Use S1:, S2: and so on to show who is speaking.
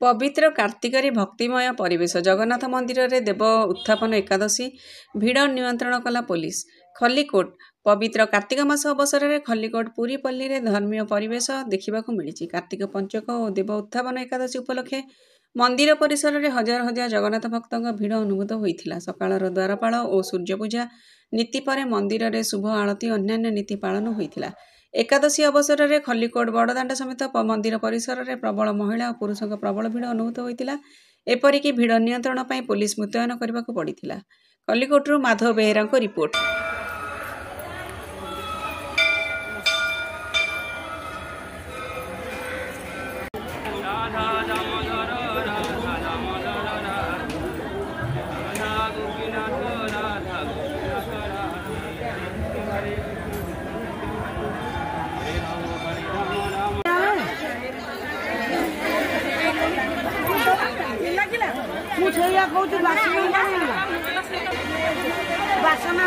S1: पवित्र कार्तिकरी भक्तिमय परिवेश जगन्नाथ मंदिर रे देव उत्थापन एकादशी भिड़ नियंत्रण कला पुलिस खल्लीकोट पवित्र कार्तिक मास अवसर में खल्लीकोट पुरीपल्ली रे धर्मीय परिवेश देखा मिली। कार्तिक पंचक और देव उत्थापन एकादशी उपलक्षे मंदिर परिसर में हजार हजार जगन्नाथ भक्तों भिड़ अनुभूत होता। सकाळर द्वारपाल और सूर्यपूजा नीति पर मंदिर रे शुभ आरती अन्यान्य नीति पालन होता। एकादशी अवसर में खल्लीकोट बड़दाण्ड समेत मंदिर परिसर में प्रबल महिला और पुरुषों प्रबल भिड़ अनुभूत होता। एपरिक भिड़ नियंत्रण पर पुलिस मुतयन करने को पड़ा। खल्लीकोटरू माधव बेहेरा रिपोर्ट।
S2: बासना